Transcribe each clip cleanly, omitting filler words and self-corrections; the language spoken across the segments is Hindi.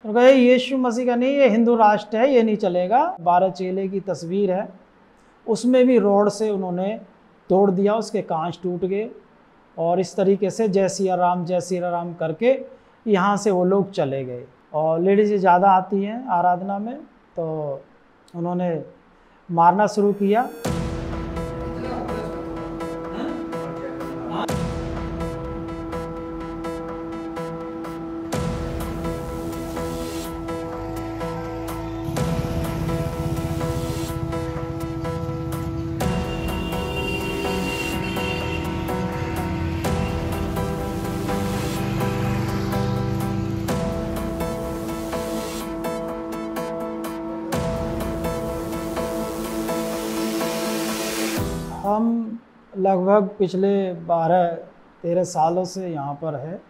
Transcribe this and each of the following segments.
तो कहे यीशु मसीह का नहीं, ये हिंदू राष्ट्र है, ये नहीं चलेगा। 12 चेले की तस्वीर है, उसमें भी रोड से उन्होंने तोड़ दिया, उसके कांच टूट गए और इस तरीके से जय सिया राम करके यहाँ से वो लोग चले गए। और लेडीज़ ज़्यादा आती हैं आराधना में, तो उन्होंने मारना शुरू किया। हम लगभग पिछले 12-13 सालों से यहाँ पर है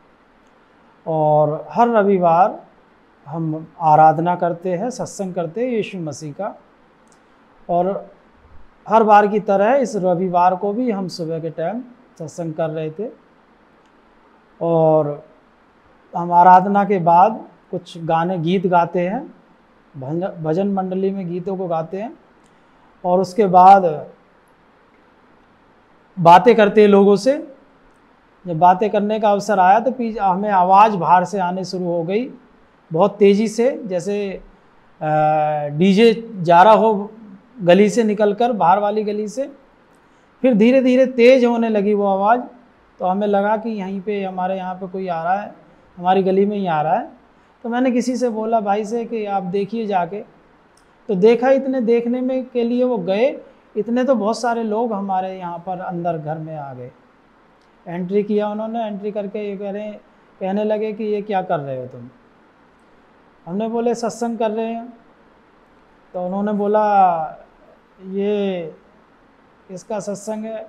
और हर रविवार हम आराधना करते हैं, सत्संग करते हैं यीशु मसीह का। और हर बार की तरह इस रविवार को भी हम सुबह के टाइम सत्संग कर रहे थे और हम आराधना के बाद कुछ गीत गाते हैं, भजन मंडली में गीतों को गाते हैं और उसके बाद बातें करते हैं लोगों से। जब बातें करने का अवसर आया तो हमें आवाज़ बाहर से आने शुरू हो गई बहुत तेज़ी से, जैसे डीजे जा रहा हो गली से निकलकर, बाहर वाली गली से। फिर धीरे धीरे तेज़ होने लगी वो आवाज़, तो हमें लगा कि यहीं पे हमारे यहाँ पे कोई आ रहा है, हमारी गली में ही आ रहा है। तो मैंने किसी से बोला भाई से कि आप देखिए जाके। तो देखा, इतने देखने में के लिए वो गए, इतने तो बहुत सारे लोग हमारे यहाँ पर अंदर घर में आ गए। एंट्री किया उन्होंने, एंट्री करके ये कहने लगे कि ये क्या कर रहे हो तुम। हमने बोले सत्संग कर रहे हैं। तो उन्होंने बोला ये इसका सत्संग है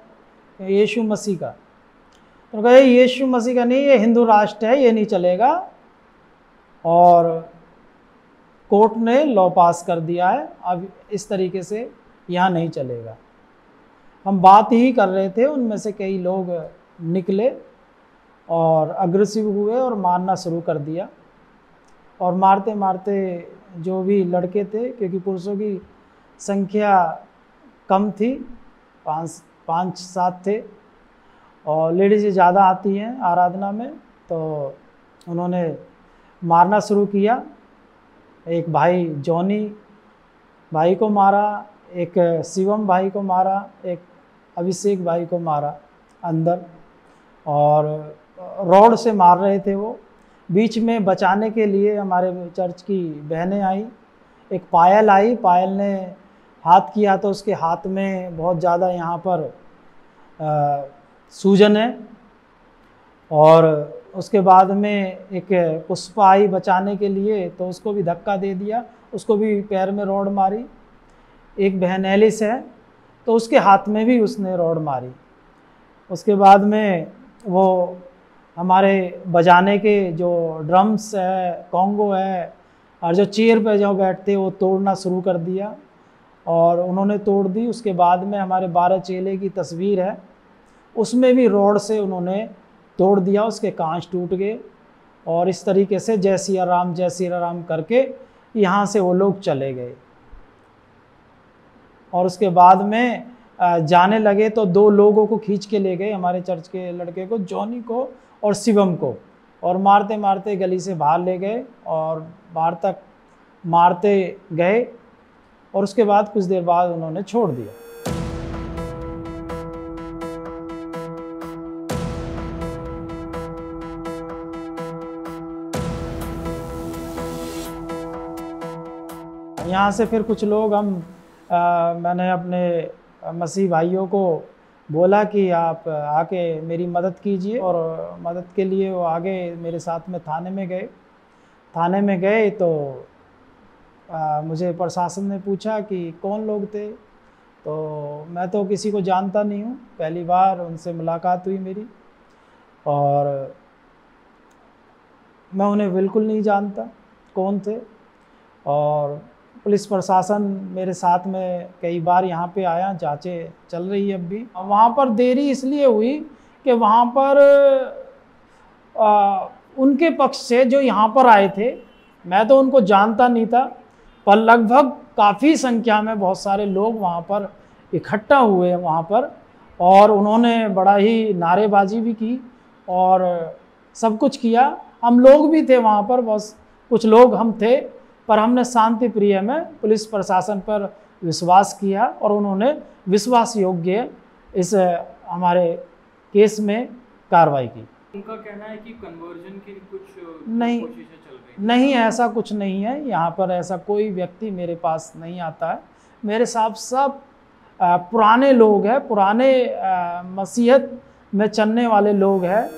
यीशु मसीह का। तो कहे यीशु मसीह का नहीं, ये हिंदू राष्ट्र है, ये नहीं चलेगा। और कोर्ट ने लॉ पास कर दिया है, अब इस तरीके से यहाँ नहीं चलेगा। हम बात ही कर रहे थे, उनमें से कई लोग निकले और अग्रेसिव हुए और मारना शुरू कर दिया। और मारते मारते जो भी लड़के थे, क्योंकि पुरुषों की संख्या कम थी, 5-7 थे और लेडीज़ ज़्यादा आती हैं आराधना में, तो उन्होंने मारना शुरू किया। एक भाई जॉनी भाई को मारा, एक शिवम भाई को मारा, एक अभिषेक भाई को मारा अंदर, और रॉड से मार रहे थे वो। बीच में बचाने के लिए हमारे चर्च की बहनें आई, एक पायल आई, पायल ने हाथ किया तो उसके हाथ में बहुत ज़्यादा यहाँ पर सूजन है। और उसके बाद में एक पुष्पा आई बचाने के लिए, तो उसको भी धक्का दे दिया, उसको भी पैर में रॉड मारी। एक बहन एलिस है, तो उसके हाथ में भी उसने रॉड मारी। उसके बाद में वो हमारे बजाने के जो ड्रम्स है, कॉन्गो है और जो चेयर पे जो बैठते वो तोड़ना शुरू कर दिया और उन्होंने तोड़ दी। उसके बाद में हमारे 12 चेले की तस्वीर है, उसमें भी रोड से उन्होंने तोड़ दिया, उसके कांच टूट गए और इस तरीके से जय सिया राम करके यहाँ से वो लोग चले गए। और उसके बाद में जाने लगे तो 2 लोगों को खींच के ले गए, हमारे चर्च के लड़के को, जॉनी को और शिवम को, और मारते मारते गली से बाहर ले गए और बाहर तक मारते गए और उसके बाद कुछ देर बाद उन्होंने छोड़ दिया। यहाँ से फिर कुछ लोग मैंने अपने मसीह भाइयों को बोला कि आप आके मेरी मदद कीजिए, और मदद के लिए वो आगे मेरे साथ में थाने में गए। तो मुझे प्रशासन ने पूछा कि कौन लोग थे, तो मैं तो किसी को जानता नहीं हूँ, पहली बार उनसे मुलाकात हुई मेरी और मैं उन्हें बिल्कुल नहीं जानता कौन थे। और पुलिस प्रशासन मेरे साथ में कई बार यहाँ पे आया, जांचें चल रही है अब भी। वहाँ पर देरी इसलिए हुई कि वहाँ पर उनके पक्ष से जो यहाँ पर आए थे मैं तो उनको जानता नहीं था, पर लगभग काफ़ी संख्या में बहुत सारे लोग वहाँ पर इकट्ठा हुए वहाँ पर, और उन्होंने बड़ा ही नारेबाजी भी की और सब कुछ किया। हम लोग भी थे वहाँ पर, बस कुछ लोग हम थे, पर हमने शांति प्रिय में पुलिस प्रशासन पर विश्वास किया और उन्होंने विश्वास योग्य इस हमारे केस में कार्रवाई की। उनका कहना है कि कन्वर्जन की कुछ नहीं, कोशिशें चल रही हैं। नहीं, ऐसा कुछ नहीं है। यहाँ पर ऐसा कोई व्यक्ति मेरे पास नहीं आता है। मेरे साथ सब पुराने लोग हैं, पुराने मसीहत में चलने वाले लोग हैं।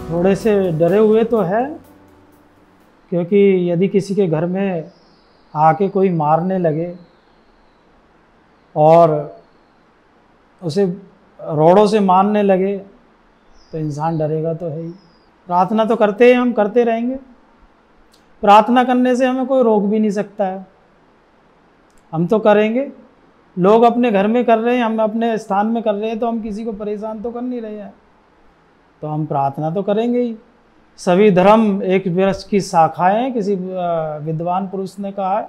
थोड़े से डरे हुए तो है, क्योंकि यदि किसी के घर में आके कोई मारने लगे और उसे रोड़ों से मारने लगे तो इंसान डरेगा तो है ही। प्रार्थना तो करते हैं, हम करते रहेंगे। प्रार्थना करने से हमें कोई रोक भी नहीं सकता है, हम तो करेंगे। लोग अपने घर में कर रहे हैं, हम अपने स्थान में कर रहे हैं, तो हम किसी को परेशान तो कर नहीं रहे हैं, तो हम प्रार्थना तो करेंगे ही। सभी धर्म एक वृक्ष की शाखाएं हैं, किसी विद्वान पुरुष ने कहा है।